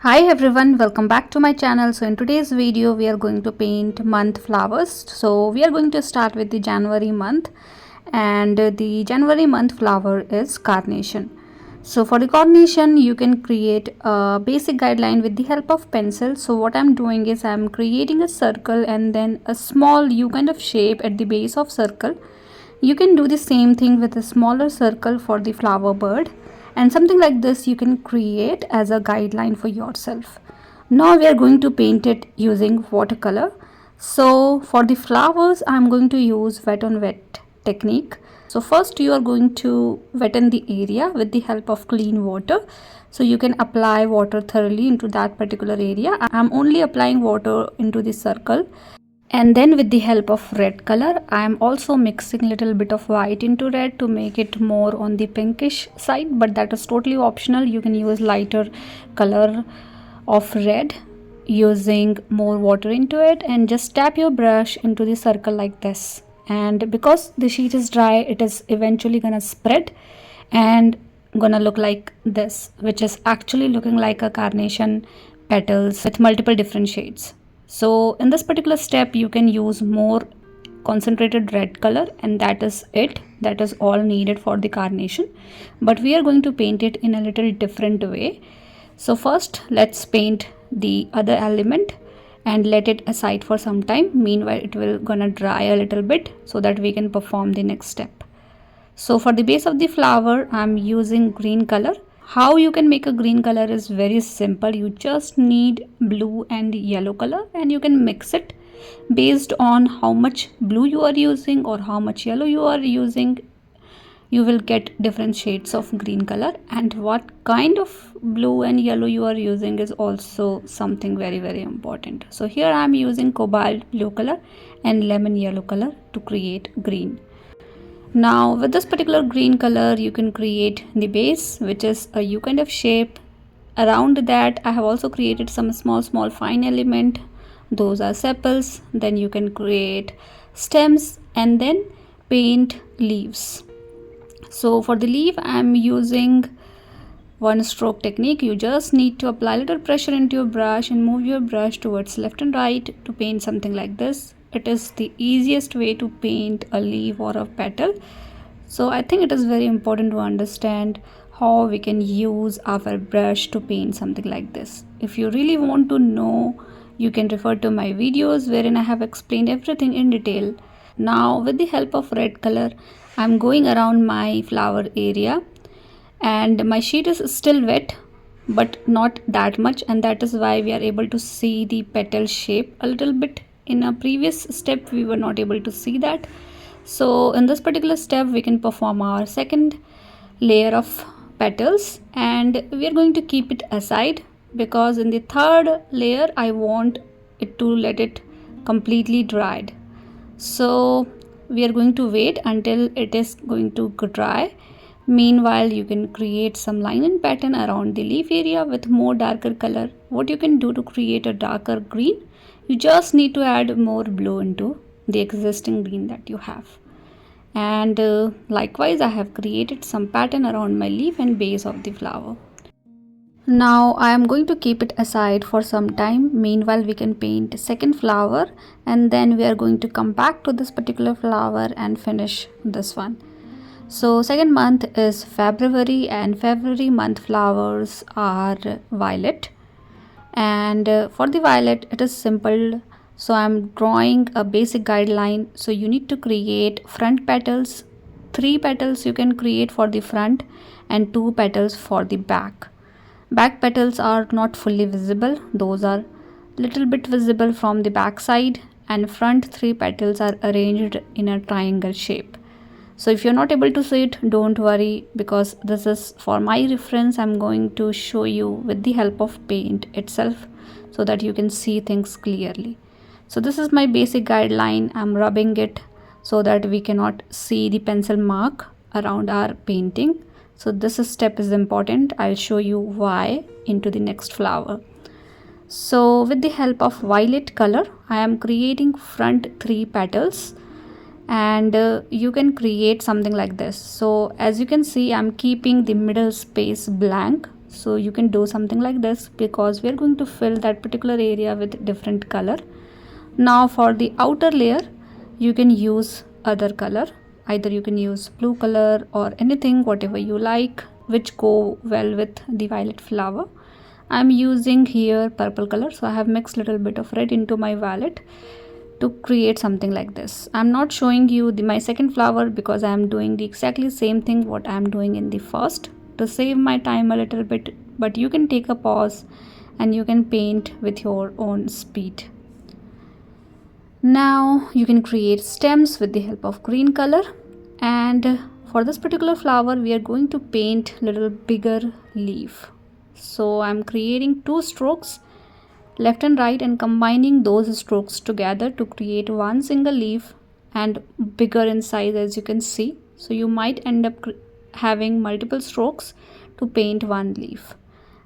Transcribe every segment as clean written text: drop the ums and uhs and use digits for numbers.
Hi everyone, welcome back to my channel. So in today's video we are going to paint month flowers. So we are going to start with the January month, and the January month flower is carnation. So for the carnation you can create a basic guideline with the help of pencil. So what I'm doing is I'm creating a circle and then a small U kind of shape at the base of circle. You can do the same thing with a smaller circle for the flower bird, and something like this you can create as a guideline for yourself. Now we are going to paint it using watercolor. So for the flowers I'm going to use wet on wet technique. So first you are going to wetten the area with the help of clean water. So you can apply water thoroughly into that particular area. I'm only applying water into the circle, and then with the help of red color I am also mixing little bit of white into red to make it more on the pinkish side, but that is totally optional. You can use lighter color of red using more water into it, and just tap your brush into the circle like this. And because the sheet is dry, it is eventually gonna spread and gonna look like this, which is actually looking like a carnation petals with multiple different shades. So in this particular step you can use more concentrated red color, and that is it. That is all needed for the carnation, but we are going to paint it in a little different way. So first let's paint the other element and let it aside for some time. Meanwhile it will gonna dry a little bit so that we can perform the next step. So for the base of the flower I'm using green color. How you can make a green color is very simple. You just need blue and yellow color, and you can mix it based on how much blue you are using or how much yellow you are using. You will get different shades of green color, and what kind of blue and yellow you are using is also something very important. So here I am using cobalt blue color and lemon yellow color to create green. Now with this particular green color you can create the base, which is a U kind of shape. Around that I have also created some small fine element. Those are sepals. Then you can create stems and then paint leaves. So for the leaf I am using one stroke technique. You just need to apply little pressure into your brush and move your brush towards left and right to paint something like this. It is the easiest way to paint a leaf or a petal. So I think it is very important to understand how we can use our brush to paint something like this. If you really want to know, you can refer to my videos wherein I have explained everything in detail. Now with the help of red color I'm going around my flower area, and my sheet is still wet but not that much, and that is why we are able to see the petal shape a little bit. In a previous step we were not able to see that. So in this particular step we can perform our second layer of petals, and we are going to keep it aside because in the third layer I want it to let it completely dried. So we are going to wait until it is going to dry. Meanwhile you can create some line and pattern around the leaf area with more darker color. What you can do to create a darker green, you just need to add more blue into the existing green that you have. And likewise I have created some pattern around my leaf and base of the flower. Now I am going to keep it aside for some time. Meanwhile we can paint second flower, and then we are going to come back to this particular flower and finish this one. So second month is February, and February month flowers are violet. And for the violet it is simple. So I'm drawing a basic guideline. So you need to create front petals. 3 petals you can create for the front and 2 petals for the back. Back petals are not fully visible. Those are little bit visible from the back side, and front 3 petals are arranged in a triangle shape. So if you're not able to see it, don't worry, because this is for my reference. I'm going to show you with the help of paint itself so that you can see things clearly. So this is my basic guideline. I'm rubbing it so that we cannot see the pencil mark around our painting. So this step is important. I'll show you why into the next flower. So with the help of violet color I am creating front 3 petals, and you can create something like this. So as you can see I'm keeping the middle space blank So you can do something like this, because we are going to fill that particular area with different color. Now for the outer layer, you can use other color. Either you can use blue color or anything, whatever you like, which go well with the violet flower. I'm using here purple color, so I have mixed little bit of red into my violet to create something like this. I'm not showing you my second flower because I am doing the exactly same thing what I am doing in the first, to save my time a little bit, but you can take a pause and you can paint with your own speed. Now you can create stems with the help of green color, and for this particular flower we are going to paint little bigger leaf. So I'm creating 2 strokes left and right and combining those strokes together to create one single leaf, and bigger in size, as you can see. So you might end up having multiple strokes to paint one leaf.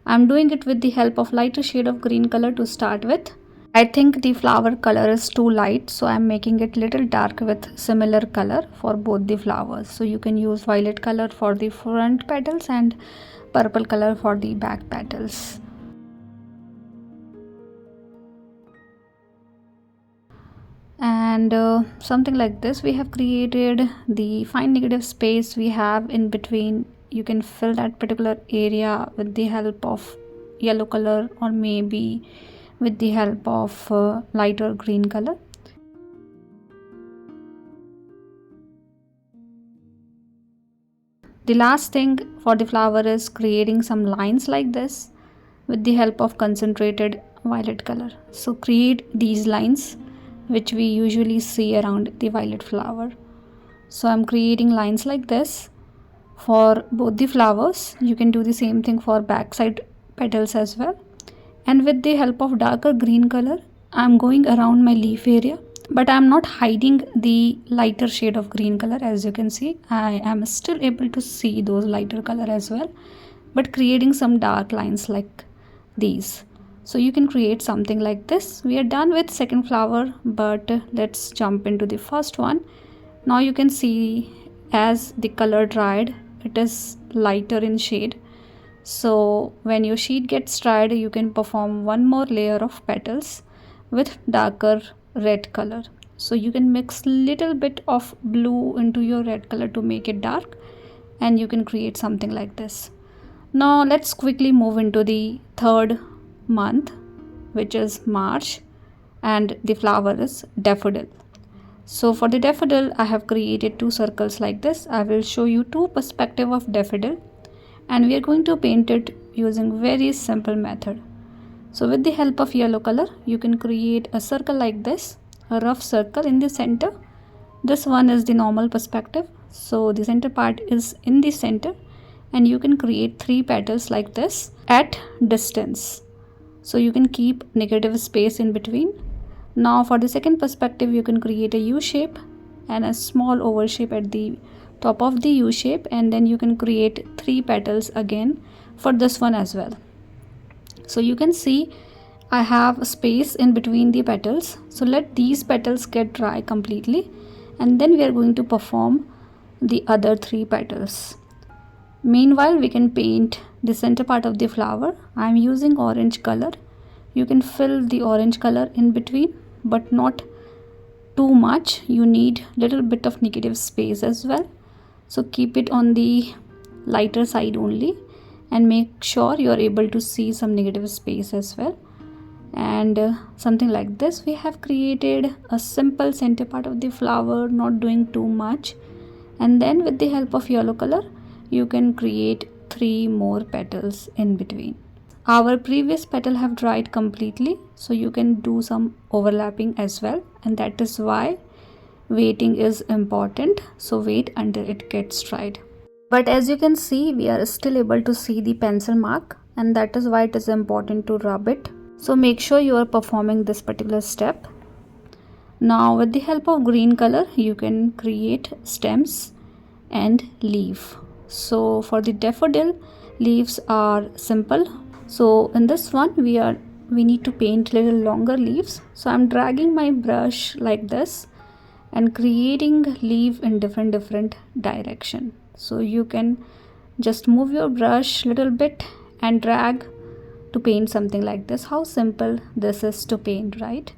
I'm doing it with the help of lighter shade of green color to start with. I think the flower color is too light, so I'm making it little dark with similar color for both the flowers. So you can use violet color for the front petals and purple color for the back petals. And something like this, we have created the fine negative space we have in between. You can fill that particular area with the help of yellow color, or maybe with the help of lighter green color. The last thing for the flower is creating some lines like this with the help of concentrated violet color. So create these lines which we usually see around the violet flower. So I'm creating lines like this for both the flowers. You can do the same thing for backside petals as well. And with the help of darker green color, I'm going around my leaf area, but I'm not hiding the lighter shade of green color. As you can see, I am still able to see those lighter color as well, but creating some dark lines like these. So you can create something like this. We are done with second flower, but let's jump into the first one. Now you can see as the color dried, it is lighter in shade. So when your sheet gets dried, you can perform one more layer of petals with darker red color. So you can mix little bit of blue into your red color to make it dark, and you can create something like this. Now let's quickly move into the third month, which is March, and the flower is Daffodil. So for the Daffodil, I have created 2 circles like this. I will show you 2 perspectives of Daffodil, and we are going to paint it using very simple method. So with the help of yellow color, you can create a circle like this, a rough circle in the center. This one is the normal perspective, so the center part is in the center, and you can create 3 petals like this at distance. So you can keep negative space in between. Now for the second perspective, you can create a U shape and a small oval shape at the top of the U shape, and then you can create 3 petals again for this one as well. So you can see I have space in between the petals. So let these petals get dry completely, and then we are going to perform the other 3 petals. Meanwhile, we can paint the center part of the flower. I am using orange color. You can fill the orange color in between, but not too much. You need little bit of negative space as well. So keep it on the lighter side only, and make sure you are able to see some negative space as well. And something like this, we have created a simple center part of the flower, not doing too much. And then with the help of yellow color, you can create 3 more petals in between. Our previous petal have dried completely, so you can do some overlapping as well, and that is why waiting is important. So wait until it gets dried. But as you can see, we are still able to see the pencil mark, and that is why it is important to rub it. So make sure you are performing this particular step. Now with the help of green color, you can create stems and leaf. So for the daffodil, leaves are simple. So in this one, we need to paint little longer leaves. So I'm dragging my brush like this and creating leaf in different direction. So you can just move your brush little bit and drag to paint something like this. How simple this is to paint, right?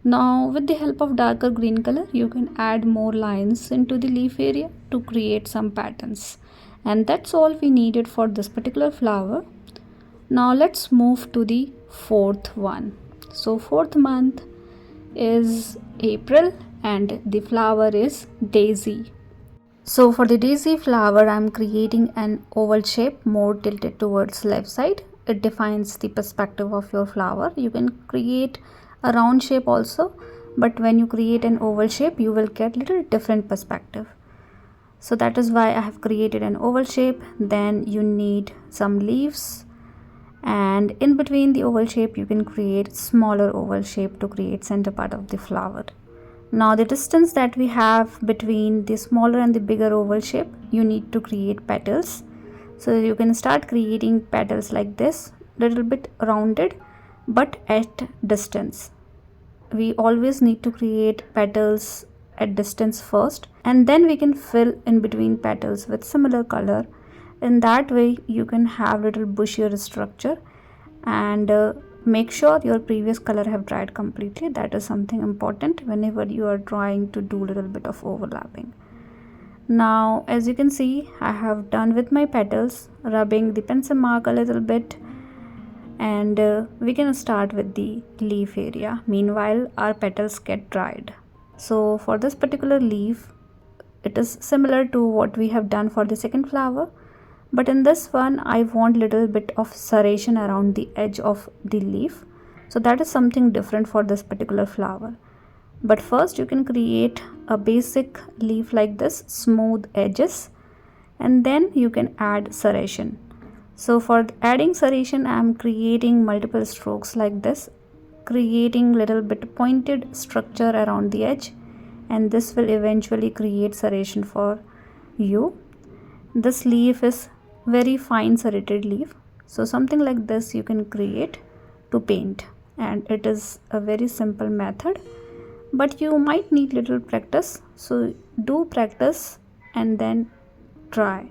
Now with the help of darker green color, you can add more lines into the leaf area to create some patterns. And that's all we needed for this particular flower. Now let's move to the fourth one. So fourth month is April and the flower is daisy. So for the daisy flower, I'm creating an oval shape more tilted towards left side. It defines the perspective of your flower. You can create a round shape also, but when you create an oval shape, you will get little different perspective. So that is why I have created an oval shape. Then you need some leaves, and in between the oval shape, you can create smaller oval shape to create center part of the flower. Now the distance that we have between the smaller and the bigger oval shape, you need to create petals. So you can start creating petals like this, little bit rounded but at distance. We always need to create petals at distance first, and then we can fill in between petals with similar color. In that way you can have little bushier structure, and make sure your previous color have dried completely. That is something important whenever you are trying to do little bit of overlapping. Now as you can see, I have done with my petals, rubbing the pencil mark a little bit, and we can start with the leaf area. Meanwhile our petals get dried. So for this particular leaf, it is similar to what we have done for the second flower, but in this one I want little bit of serration around the edge of the leaf. So that is something different for this particular flower. But first you can create a basic leaf like this, smooth edges, and then you can add serration. So for adding serration, I am creating multiple strokes like this, creating little bit pointed structure around the edge, and this will eventually create serration for you. This leaf is very fine serrated leaf, so something like this you can create to paint, and it is a very simple method, but you might need little practice. So do practice and then try.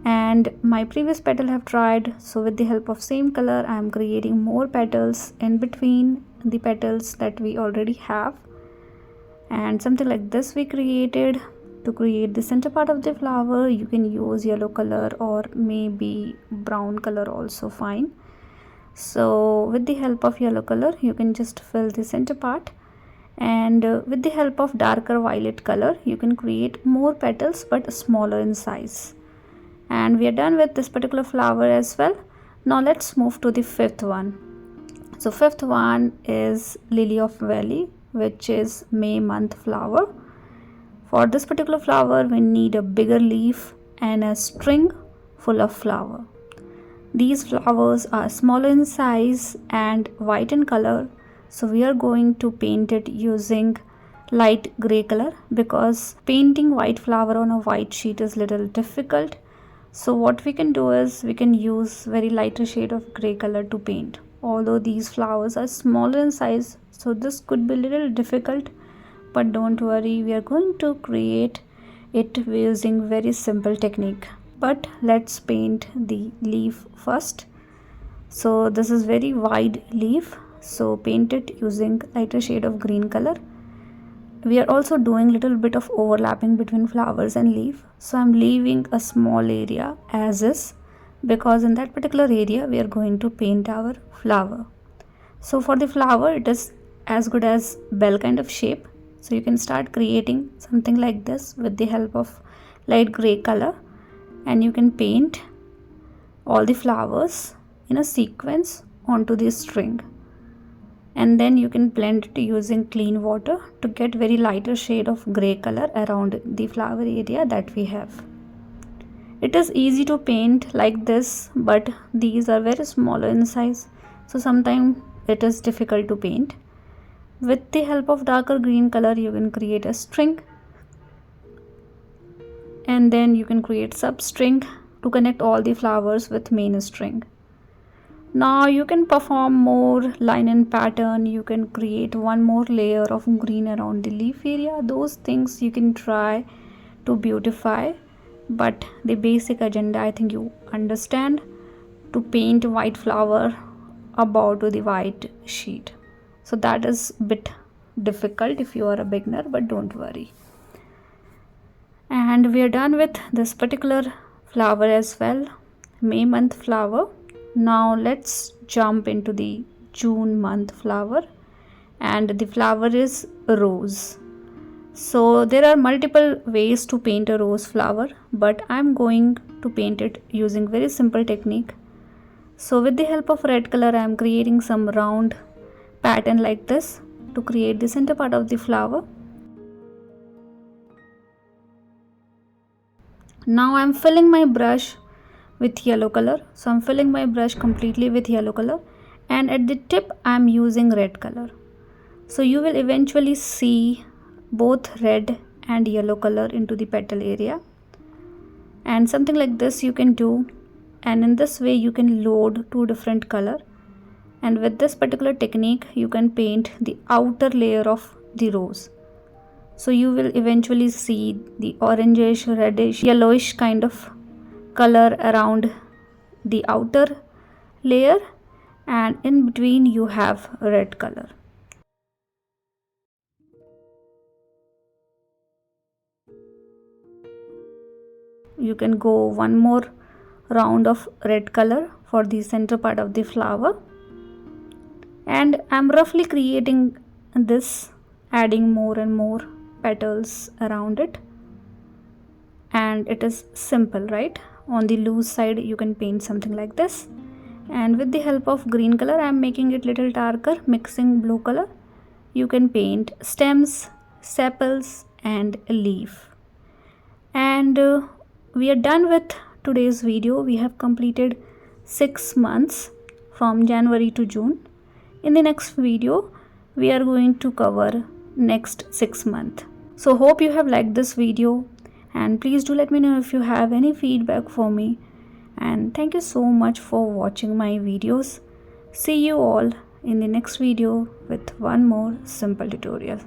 And my previous petal have dried, so with the help of same color I am creating more petals in between the petals that we already have, and something like this we created. To create the center part of the flower, you can use yellow color or maybe brown color also fine. So with the help of yellow color you can just fill the center part, and with the help of darker violet color you can create more petals but smaller in size. And we are done with this particular flower as well. Now let's move to the fifth one. So fifth one is Lily of Valley, which is May month flower. For this particular flower we need a bigger leaf and a string full of flower. These flowers are smaller in size and white in color, so we are going to paint it using light gray color, because painting white flower on a white sheet is little difficult. So what we can do is we can use very lighter shade of gray color to paint. Although these flowers are smaller in size, so this could be little difficult, but don't worry, we are going to create it using very simple technique. But let's paint the leaf first. So this is very wide leaf, so paint it using lighter shade of green color. We are also doing little bit of overlapping between flowers and leaf, so I'm leaving a small area as is, because in that particular area we are going to paint our flower. So for the flower it is as good as bell kind of shape, so you can start creating something like this with the help of light gray color, and you can paint all the flowers in a sequence onto the string, and then you can blend it using clean water to get very lighter shade of gray color around the flower area that we have. It is easy to paint like this, but these are very smaller in size, so sometimes it is difficult to paint. With the help of darker green color you can create a string, and then you can create sub-string to connect all the flowers with main string. Now you can perform more line and pattern. You can create one more layer of green around the leaf area. Those things you can try to beautify, but the basic agenda I think you understand. to paint white flower above to the white sheet. So that is a bit difficult if you are a beginner, but don't worry. And we are done with this particular flower as well, May month flower. Now let's jump into the June month flower, and the flower is rose. So there are multiple ways to paint a rose flower, but I'm going to paint it using very simple technique. So with the help of red color, I am creating some round pattern like this to create the center part of the flower. Now I'm filling my brush with yellow color. So I'm filling my brush completely with yellow color, and at the tip I'm using red color. So you will eventually see both red and yellow color into the petal area, and something like this you can do, and in this way you can load two different color, and with this particular technique you can paint the outer layer of the rose. So you will eventually see the orangish, reddish, yellowish kind of color around the outer layer, and in between you have red color. You can go one more round of red color for the center part of the flower, and I'm roughly creating this, adding more and more petals around it, and it is simple, right? On the loose side you can paint something like this, and with the help of green color I'm making it little darker, mixing blue color. You can paint stems, sepals and a leaf. And we are done with today's video. We have completed 6 months from January to June. In the next video we are going to cover next 6 months. So hope you have liked this video, and please do let me know if you have any feedback for me, and thank you so much for watching my videos. See you all in the next video with one more simple tutorial.